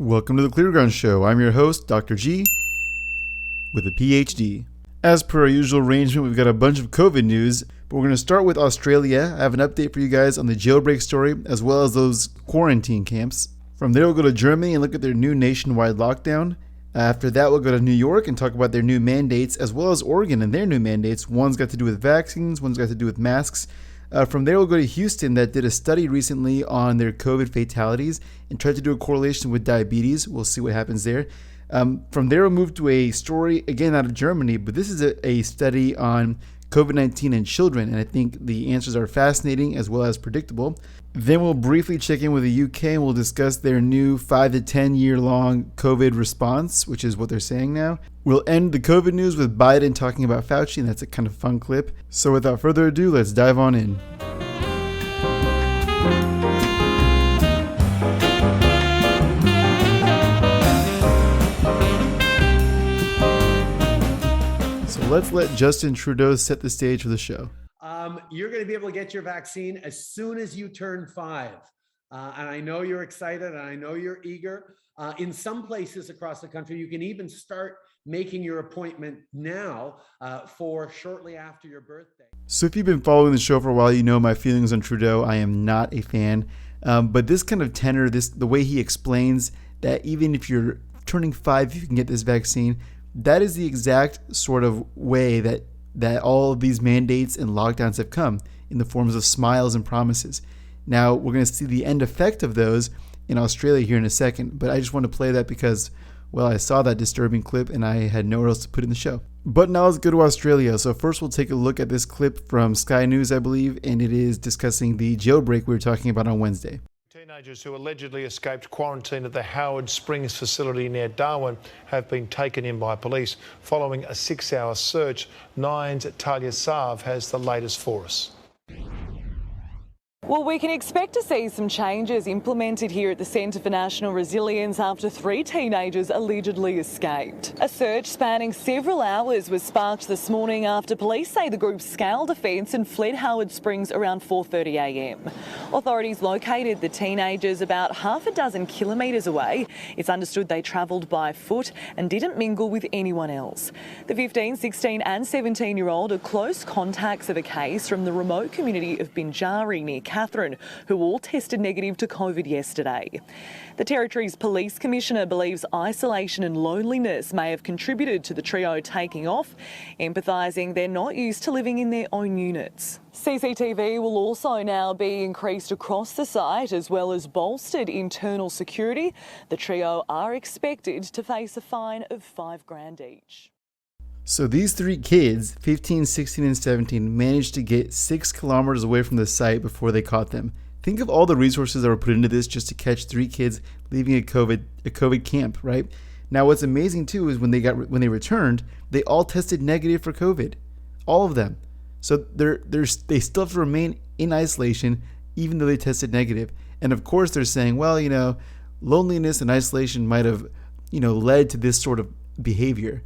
Welcome to the Clear Ground Show. I'm your host, Dr. G, with a PhD. As per our usual arrangement, we've got a bunch of COVID news, but we're going to start with Australia. I have an update for you guys on the jailbreak story, as well as those quarantine camps. From there, we'll go to Germany and look at their new nationwide lockdown. After that, we'll go to New York and talk about their new mandates, as well as Oregon and their new mandates. One's got to do with vaccines, one's got to do with masks. From there, we'll go to Houston that did a study recently on their COVID fatalities and tried to do a correlation with diabetes. We'll see what happens there. From there, we'll move to a story, again, out of Germany, but this is a study on COVID-19 in children, and I think the answers are fascinating as well as predictable. Then we'll briefly check in with the UK and we'll discuss their new 5 to 10 year long COVID response, which is what they're saying now. We'll end the COVID news with Biden talking about Fauci, and that's a kind of fun clip. So without further ado, let's dive on in. So let's let Justin Trudeau set the stage for the show. You're going to be able to get your vaccine as soon as you turn 5. And I know you're excited and I know you're eager. In some places across the country, you can even start making your appointment now for shortly after your birthday. So if you've been following the show for a while, you know my feelings on Trudeau. I am not a fan. But this kind of tenor, the way he explains that even if you're turning 5, you can get this vaccine, that is the exact sort of way that all of these mandates and lockdowns have come in the forms of smiles and promises. Now, we're going to see the end effect of those in Australia here in a second, but I just want to play that because, well, I saw that disturbing clip and I had nowhere else to put in the show. But now let's go to Australia. So first we'll take a look at this clip from Sky News, I believe, and it is discussing the jailbreak we were talking about on Wednesday. Teenagers who allegedly escaped quarantine at the Howard Springs facility near Darwin have been taken in by police. Following a 6-hour search, Nine's Talia Sav has the latest for us. Well, we can expect to see some changes implemented here at the Centre for National Resilience after 3 teenagers allegedly escaped. A search spanning several hours was sparked this morning after police say the group scaled a fence and fled Howard Springs around 4:30 a.m. Authorities located the teenagers about half a dozen kilometres away. It's understood they travelled by foot and didn't mingle with anyone else. The 15, 16 and 17-year-old are close contacts of a case from the remote community of Binjari near Catherine, who all tested negative to COVID yesterday. The Territory's Police Commissioner believes isolation and loneliness may have contributed to the trio taking off, empathising they're not used to living in their own units. CCTV will also now be increased across the site as well as bolstered internal security. The trio are expected to face a fine of $5,000 each. So these 3 kids, 15, 16, and 17, managed to get 6 kilometers away from the site before they caught them. Think of all the resources that were put into this just to catch 3 kids leaving a COVID camp, right? Now, what's amazing too is when they returned, they all tested negative for COVID, all of them. So they still have to remain in isolation even though they tested negative. And of course, they're saying, well, loneliness and isolation might have, led to this sort of behavior.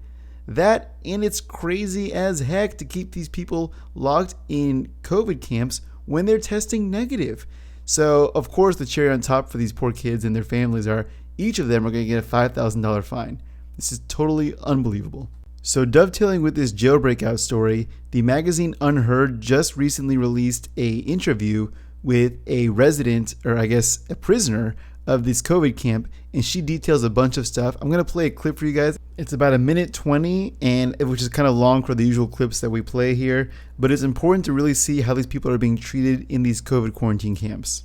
That, and it's crazy as heck to keep these people locked in COVID camps when they're testing negative. So, of course, the cherry on top for these poor kids and their families are each of them are going to get a $5,000 fine. This is totally unbelievable. So, dovetailing with this jailbreak out story, the magazine Unheard just recently released an interview with a resident, or I guess a prisoner, of this COVID camp, and she details a bunch of stuff. I'm going to play a clip for you guys. It's about 1:20, and which is kind of long for the usual clips that we play here, but it's important to really see how these people are being treated in these COVID quarantine camps.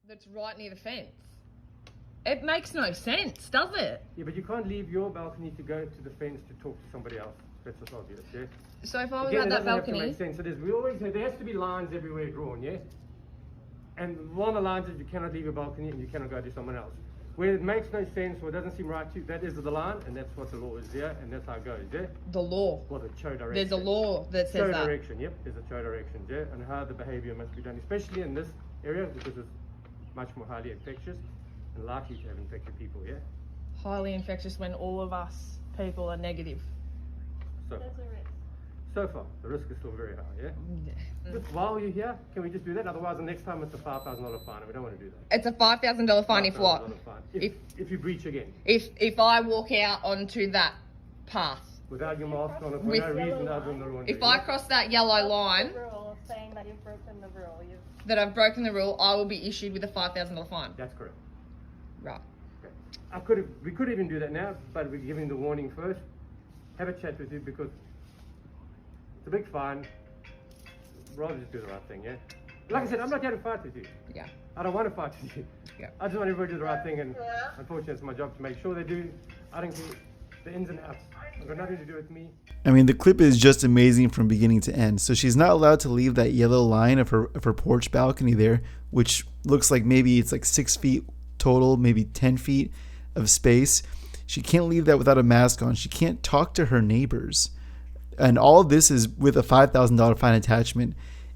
That's right near the fence. It makes no sense, does it? Yeah, but you can't leave your balcony to go to the fence to talk to somebody else. That's what's obvious, yeah? So if I was Again, at it that doesn't have to balcony... make sense. There has to be lines everywhere drawn, yeah? And one of the lines is you cannot leave your balcony and you cannot go to someone else. Where it makes no sense or doesn't seem right to you, that is the line, and that's what the law is, yeah? And that's how it goes, yeah? The law. Well, the show direction. There's a law that says show that. direction, yep, there's a show direction, yeah? And how the behaviour must be done, especially in this area because it's much more highly infectious and likely to have infected people, yeah? Highly infectious when all of us people are negative. So far, the risk is still very high, yeah? Just while you're here, can we just do that? Otherwise, the next time it's a $5,000 fine, and we don't want to do that. It's a $5,000 fine if what? $5,000 fine. If you breach again. If I walk out onto that path. Without your mask on, for With- no reason other than the laundry. If I cross that yellow line, Saying that you've broken the rule. that I've broken the rule, I will be issued with a $5,000 fine. That's correct. Right. We could even do that now, but we're giving the warning first. Have a chat with you because it's a big fine. Rather just do the right thing, yeah? Like I said, I'm not here to fight with you. Yeah. I don't want to fight with you. Yeah. I just want everybody to do the right thing, and unfortunately it's my job to make sure they do. I don't care the ins and outs. It's got nothing to do with me. I mean, the clip is just amazing from beginning to end. So she's not allowed to leave that yellow line of her porch balcony there, which looks like maybe it's like 6 feet total, maybe 10 feet of space. She can't leave that without a mask on. She can't talk to her neighbors. And all of this is with a $5,000 fine attachment.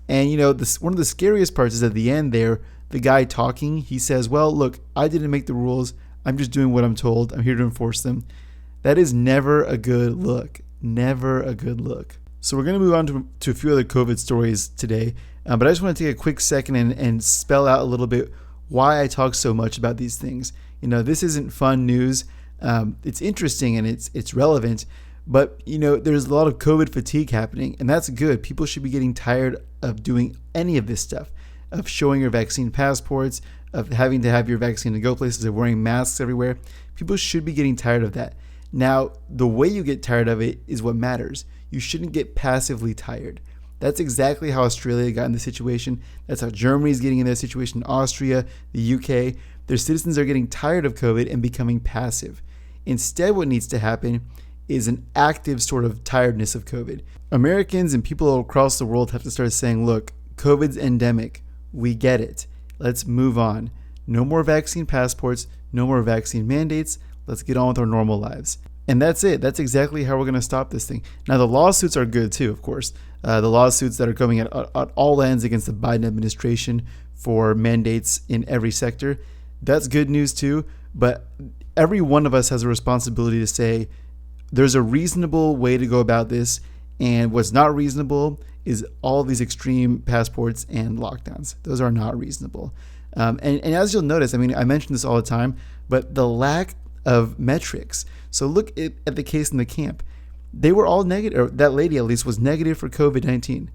And, you know, one of the scariest parts is at the end there, the guy talking, he says, well, look, I didn't make the rules. I'm just doing what I'm told. I'm here to enforce them. That is never a good look. Never a good look. So we're going to move on to a few other COVID stories today. But I just want to take a quick second and spell out a little bit why I talk so much about these things. You know, this isn't fun news. It's interesting and it's relevant. But, you know, there's a lot of COVID fatigue happening, and that's good. People should be getting tired of doing any of this stuff, of showing your vaccine passports, of having to have your vaccine to go places, of wearing masks everywhere. People should be getting tired of that. Now, the way you get tired of it is what matters. You shouldn't get passively tired. That's exactly how Australia got in this situation. That's how Germany's getting in that situation, Austria, the UK. Their citizens are getting tired of COVID and becoming passive. Instead, what needs to happen is an active sort of tiredness of COVID. Americans and people across the world have to start saying, look, COVID's endemic. We get it. Let's move on. No more vaccine passports, no more vaccine mandates. Let's get on with our normal lives. And that's it. That's exactly how we're going to stop this thing. Now, the lawsuits are good too, of course. The lawsuits that are coming at all ends against the Biden administration for mandates in every sector. That's good news too. But every one of us has a responsibility to say, there's a reasonable way to go about this, and what's not reasonable is all these extreme passports and lockdowns. Those are not reasonable. And as you'll notice, I mean, I mention this all the time, but the lack of metrics. So look at the case in the camp. They were all negative, or that lady at least was negative for COVID-19.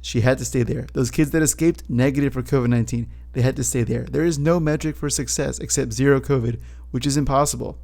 She had to stay there. Those kids that escaped, negative for COVID-19. They had to stay there. There is no metric for success except zero COVID, which is impossible.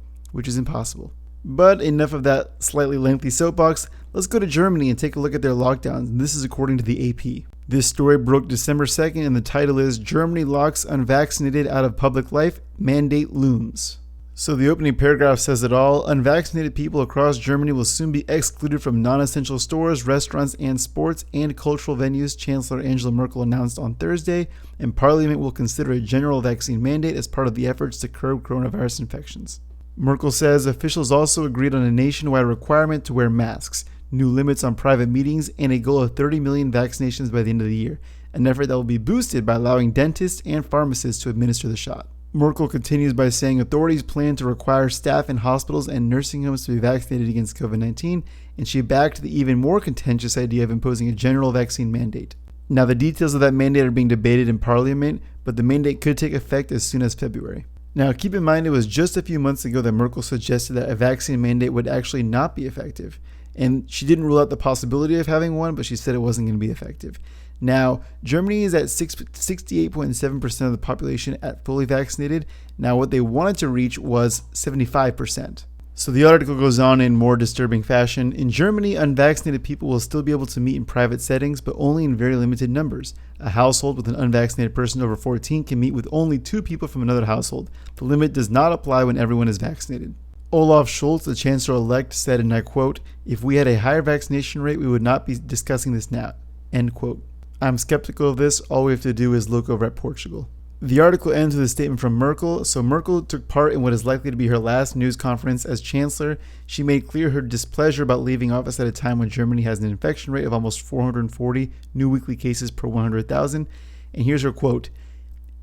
But enough of that slightly lengthy soapbox. Let's go to Germany and take a look at their lockdowns. And this is according to the AP. This story broke December 2nd, and the title is Germany Locks Unvaccinated Out of Public Life, Mandate Looms. So the opening paragraph says it all. Unvaccinated people across Germany will soon be excluded from non-essential stores, restaurants, and sports and cultural venues, Chancellor Angela Merkel announced on Thursday, and Parliament will consider a general vaccine mandate as part of the efforts to curb coronavirus infections. Merkel says officials also agreed on a nationwide requirement to wear masks, new limits on private meetings, and a goal of 30 million vaccinations by the end of the year, an effort that will be boosted by allowing dentists and pharmacists to administer the shot. Merkel continues by saying authorities plan to require staff in hospitals and nursing homes to be vaccinated against COVID-19, and she backed the even more contentious idea of imposing a general vaccine mandate. Now, the details of that mandate are being debated in Parliament, but the mandate could take effect as soon as February. Now, keep in mind it was just a few months ago that Merkel suggested that a vaccine mandate would actually not be effective. And she didn't rule out the possibility of having one, but she said it wasn't going to be effective. Now, Germany is at 68.7% of the population at fully vaccinated. Now, what they wanted to reach was 75%. So the article goes on in more disturbing fashion. In Germany, unvaccinated people will still be able to meet in private settings, but only in very limited numbers. A household with an unvaccinated person over 14 can meet with only 2 people from another household. The limit does not apply when everyone is vaccinated. Olaf Scholz, the chancellor-elect, said, and I quote, "If we had a higher vaccination rate, we would not be discussing this now." End quote. I'm skeptical of this. All we have to do is look over at Portugal. The article ends with a statement from Merkel. So Merkel took part in what is likely to be her last news conference as chancellor. She made clear her displeasure about leaving office at a time when Germany has an infection rate of almost 440 new weekly cases per 100,000. And here's her quote.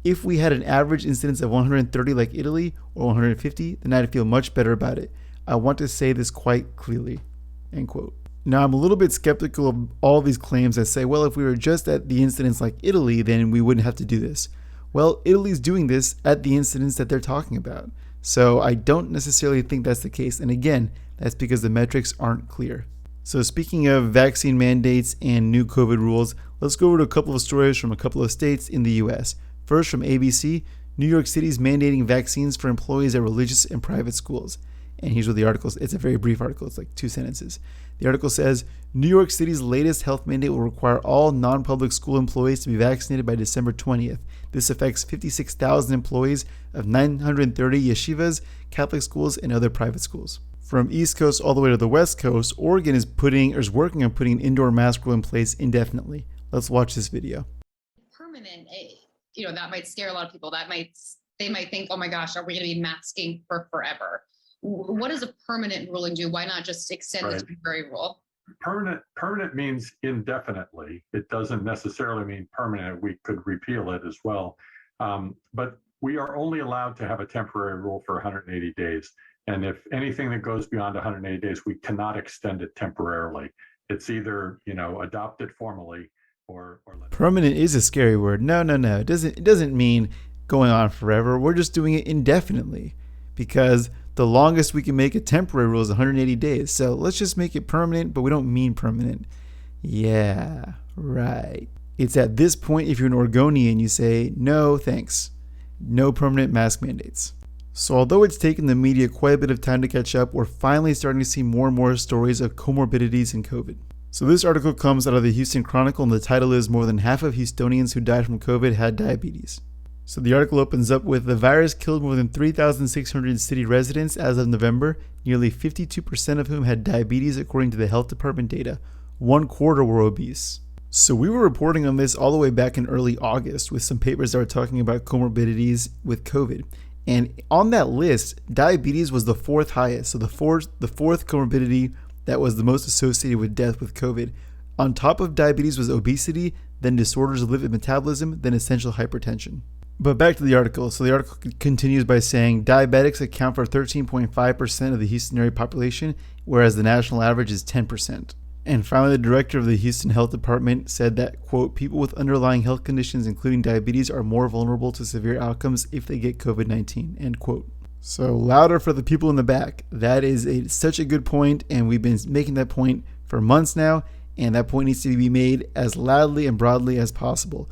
"If we had an average incidence of 130 like Italy or 150, then I'd feel much better about it. I want to say this quite clearly." End quote. Now, I'm a little bit skeptical of all these claims that say, well, if we were just at the incidence like Italy, then we wouldn't have to do this. Well, Italy's doing this at the incidence that they're talking about. So I don't necessarily think that's the case. And again, that's because the metrics aren't clear. So speaking of vaccine mandates and new COVID rules, let's go over to a couple of stories from a couple of states in the US. First, from ABC, New York City's mandating vaccines for employees at religious and private schools. And here's what the article is. It's a very brief article. It's like 2 sentences. The article says, New York City's latest health mandate will require all non-public school employees to be vaccinated by December 20th. This affects 56,000 employees of 930 yeshivas, Catholic schools, and other private schools. From East Coast all the way to the West Coast, Oregon is working on putting an indoor mask rule in place indefinitely. Let's watch this video. Permanent, that might scare a lot of people. They might think, oh my gosh, are we going to be masking for forever? What does a permanent ruling do? Why not just extend the temporary rule? Permanent means indefinitely. It doesn't necessarily mean permanent. We could repeal it as well. But we are only allowed to have a temporary rule for 180 days. And if anything that goes beyond 180 days, we cannot extend it temporarily. It's either, adopt it formally or permanent is a scary word. No. It doesn't mean going on forever. We're just doing it indefinitely because the longest we can make a temporary rule is 180 days. So let's just make it permanent, but we don't mean permanent. Yeah, right. It's at this point, if you're an Oregonian, you say, no, thanks. No permanent mask mandates. So although it's taken the media quite a bit of time to catch up, we're finally starting to see more and more stories of comorbidities in COVID. So this article comes out of the Houston Chronicle, and the title is More Than Half of Houstonians Who Died from COVID Had Diabetes. So the article opens up with the virus killed more than 3,600 city residents as of November, nearly 52% of whom had diabetes according to the health department data. 1/4 were obese. So we were reporting on this all the way back in early August with some papers that were talking about comorbidities with COVID. And on that list, diabetes was the 4th highest. So the fourth comorbidity that was the most associated with death with COVID. On top of diabetes was obesity, then disorders of lipid metabolism, then essential hypertension. But back to the article. So the article continues by saying diabetics account for 13.5% of the Houston area population, whereas the national average is 10%. And finally, the director of the Houston Health Department said that, quote, people with underlying health conditions, including diabetes, are more vulnerable to severe outcomes if they get COVID-19, end quote. So louder for the people in the back. That is such a good point, and we've been making that point for months now, and that point needs to be made as loudly and broadly as possible.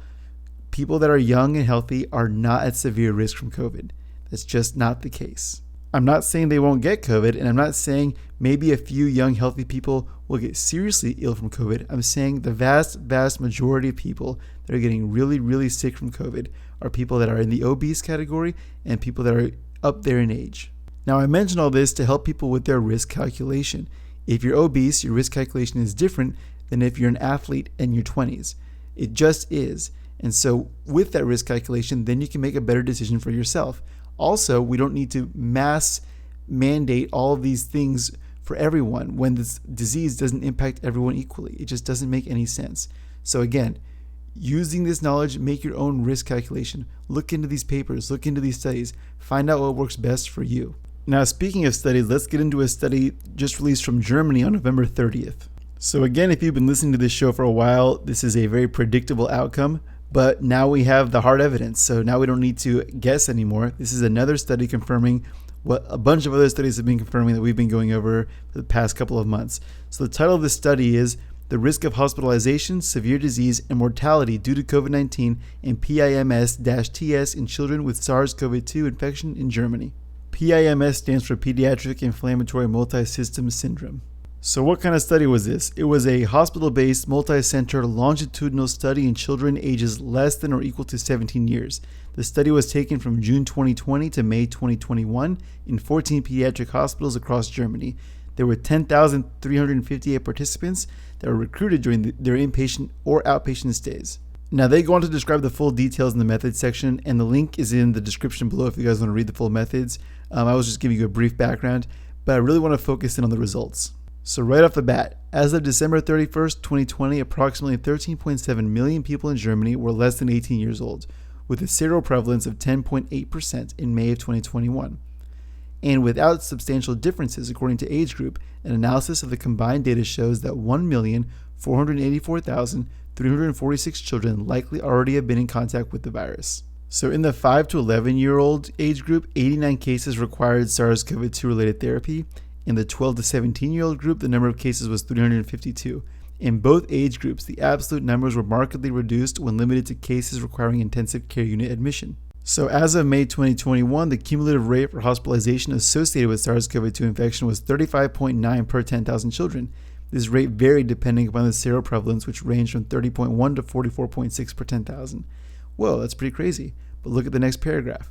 People that are young and healthy are not at severe risk from COVID. That's just not the case. I'm not saying they won't get COVID, and I'm not saying maybe a few young, healthy people will get seriously ill from COVID. I'm saying the vast majority of people that are getting really, really sick from COVID are people that are in the obese category and people that are up there in age. Now, I mentioned all this to help people with their risk calculation. If you're obese, your risk calculation is different than if you're an athlete in your 20s. It just is. And so with that risk calculation, then you can make a better decision for yourself. Also, we don't need to mass mandate all of these things for everyone when this disease doesn't impact everyone equally. It just doesn't make any sense. So again, using this knowledge, make your own risk calculation. Look into these papers, look into these studies, find out what works best for you. Now, speaking of studies, let's get into a study just released from Germany on November 30th. So again, if you've been listening to this show for a while, this is a very predictable outcome. But now we have the hard evidence, so now we don't need to guess anymore. This is another study confirming what a bunch of other studies have been confirming that we've been going over for the past couple of months. So the title of this study is The Risk of Hospitalization, Severe Disease, and Mortality Due to COVID-19 and PIMS-TS in Children with SARS-CoV-2 Infection in Germany. PIMS stands for Pediatric Inflammatory Multisystem Syndrome. So what kind of study was this? It was a hospital-based, multi-center, longitudinal study in children ages less than or equal to 17 years. The study was taken from June 2020 to May 2021 in 14 pediatric hospitals across Germany. There were 10,358 participants that were recruited during their inpatient or outpatient stays. Now, they go on to describe the full details in the methods section, and the link is in the description below if you guys want to read the full methods. I was just giving you a brief background, but I really want to focus in on the results. So right off the bat, as of December 31st, 2020, approximately 13.7 million people in Germany were less than 18 years old, with a seroprevalence of 10.8% in May of 2021. And without substantial differences according to age group, an analysis of the combined data shows that 1,484,346 children likely already have been in contact with the virus. So in the 5 to 11-year-old age group, 89 cases required SARS-CoV-2 related therapy. In the 12 to 17-year-old group, the number of cases was 352. In both age groups, the absolute numbers were markedly reduced when limited to cases requiring intensive care unit admission. So as of May 2021, the cumulative rate for hospitalization associated with SARS-CoV-2 infection was 35.9 per 10,000 children. This rate varied depending upon the seroprevalence, which ranged from 30.1 to 44.6 per 10,000. Whoa, that's pretty crazy. But look at the next paragraph.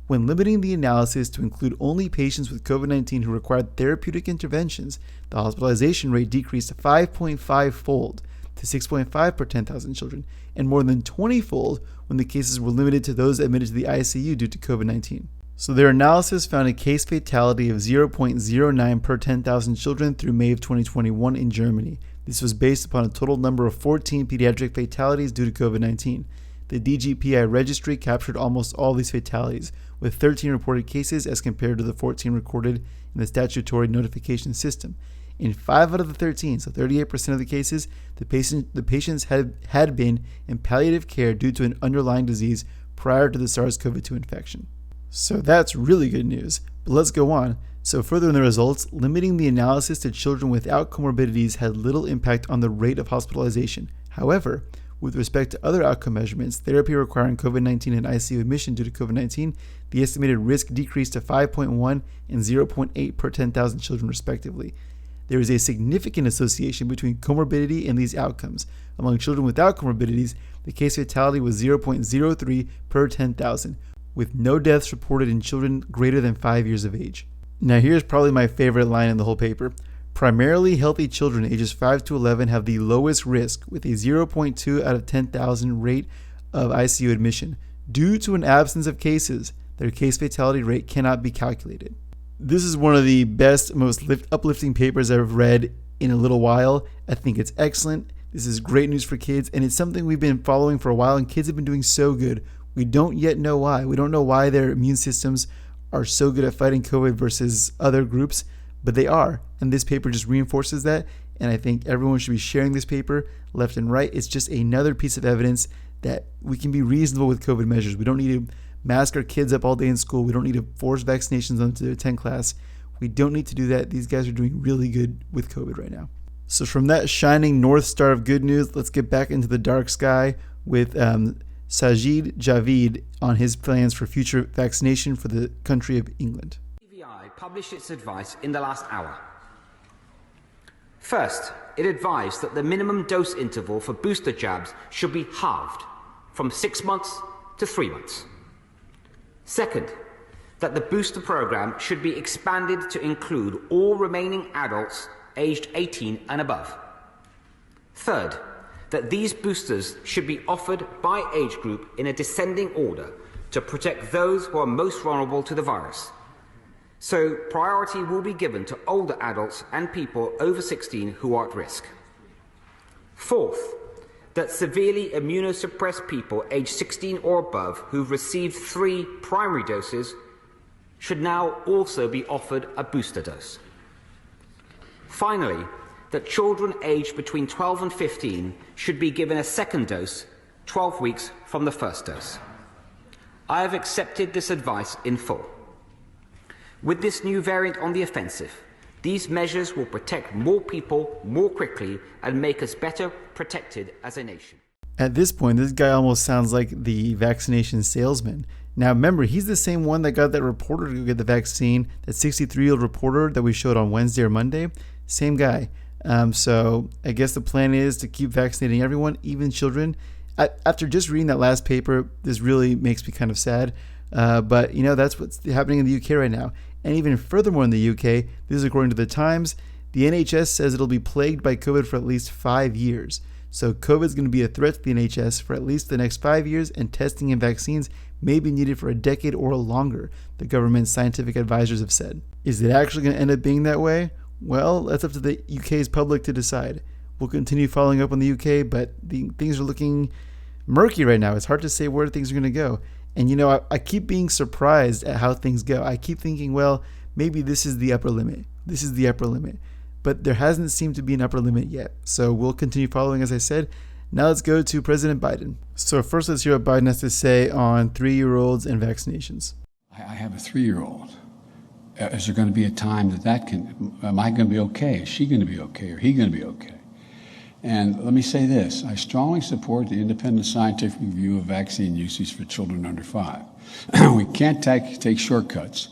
When limiting the analysis to include only patients with COVID-19 who required therapeutic interventions, the hospitalization rate decreased 5.5-fold to 6.5 per 10,000 children, and more than 20-fold when the cases were limited to those admitted to the ICU due to COVID-19. So their analysis found a case fatality of 0.09 per 10,000 children through May of 2021 in Germany. This was based upon a total number of 14 pediatric fatalities due to COVID-19. The DGPI registry captured almost all these fatalities, with 13 reported cases as compared to the 14 recorded in the statutory notification system. In 5 out of the 13, so 38% of the cases, the patients had been in palliative care due to an underlying disease prior to the SARS-CoV-2 infection. So that's really good news. But let's go on. So further in the results, limiting the analysis to children without comorbidities had little impact on the rate of hospitalization. However, with respect to other outcome measurements, therapy requiring COVID-19 and ICU admission due to COVID-19, the estimated risk decreased to 5.1 and 0.8 per 10,000 children respectively. There is a significant association between comorbidity and these outcomes. Among children without comorbidities, the case fatality was 0.03 per 10,000, with no deaths reported in children greater than 5 years of age. Now here's probably my favorite line in the whole paper. Primarily healthy children ages 5 to 11 have the lowest risk, with a 0.2 out of 10,000 rate of ICU admission. Due to an absence of cases, their case fatality rate cannot be calculated. This is one of the best, most uplifting papers I've read in a little while. I think it's excellent. This is great news for kids, and it's something we've been following for a while, and kids have been doing so good. We don't yet know why. We don't know why their immune systems are so good at fighting COVID versus other groups, but they are. And this paper just reinforces that. And I think everyone should be sharing this paper left and right. It's just another piece of evidence that we can be reasonable with COVID measures. We don't need to mask our kids up all day in school. We don't need to force vaccinations onto their 10 class. We don't need to do that. These guys are doing really good with COVID right now. So from that shining north star of good news, let's get back into the dark sky with Sajid Javid on his plans for future vaccination for the country of England. TCGS published its advice in the last hour. First, it advised that the minimum dose interval for booster jabs should be halved from 6 months to 3 months. Second, that the booster program should be expanded to include all remaining adults aged 18 and above. Third, that these boosters should be offered by age group in a descending order to protect those who are most vulnerable to the virus. So priority will be given to older adults and people over 16 who are at risk. Fourth, that severely immunosuppressed people aged 16 or above who've received 3 primary doses should now also be offered a booster dose. Finally, that children aged between 12 and 15 should be given a second dose 12 weeks from the first dose. I have accepted this advice in full. With this new variant on the offensive, these measures will protect more people more quickly and make us better protected as a nation. At this point, this guy almost sounds like the vaccination salesman. Now remember, he's the same one that got that reporter to go get the vaccine, that 63-year-old reporter that we showed on Wednesday or Monday. Same guy. So I guess the plan is to keep vaccinating everyone, even children. After just reading that last paper, this really makes me kind of sad. But, you know, that's what's happening in the UK right now. And even furthermore in the UK, this is according to the Times, the NHS says it'll be plagued by COVID for at least 5 years. So COVID is going to be a threat to the NHS for at least the next 5 years, and testing and vaccines may be needed for a decade or longer, the government's scientific advisors have said. Is it actually going to end up being that way? Well, that's up to the UK's public to decide. We'll continue following up on the UK, but things are looking murky right now. It's hard to say where things are going to go. And, you know, I keep being surprised at how things go. I keep thinking, well, maybe this is the upper limit. This is the upper limit. But there hasn't seemed to be an upper limit yet. So we'll continue following, as I said. Now let's go to President Biden. So first, let's hear what Biden has to say on 3-year-olds and vaccinations. I have a 3-year-old. Is there going to be a time am I going to be okay? Is she going to be okay? Or he going to be okay? And let me say this, I strongly support the independent scientific review of vaccine usage for children under 5. We can't take shortcuts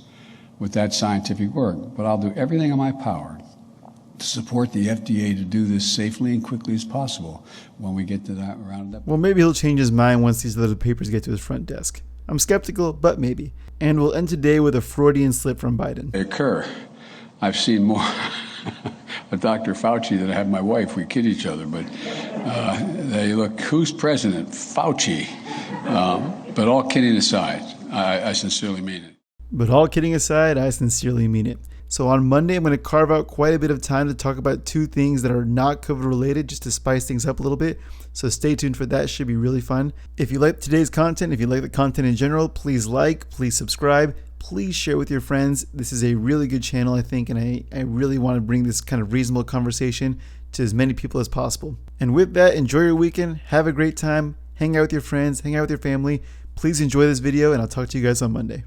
with that scientific work, but I'll do everything in my power to support the FDA to do this safely and quickly as possible when we get to that round up. Well, maybe he'll change his mind once these little papers get to his front desk. I'm skeptical, but maybe. And we'll end today with a Freudian slip from Biden. They occur. I've seen more with Dr. Fauci than I have my wife. We kid each other, but they look, who's president? Fauci. But all kidding aside, I sincerely mean it. But all kidding aside, I sincerely mean it. So on Monday, I'm going to carve out quite a bit of time to talk about 2 things that are not COVID related, just to spice things up a little bit. So stay tuned for that. Should be really fun. If you like today's content, if you like the content in general, please like, please subscribe, please share with your friends. This is a really good channel, I think, and I really want to bring this kind of reasonable conversation to as many people as possible. And with that, enjoy your weekend. Have a great time. Hang out with your friends. Hang out with your family. Please enjoy this video, and I'll talk to you guys on Monday.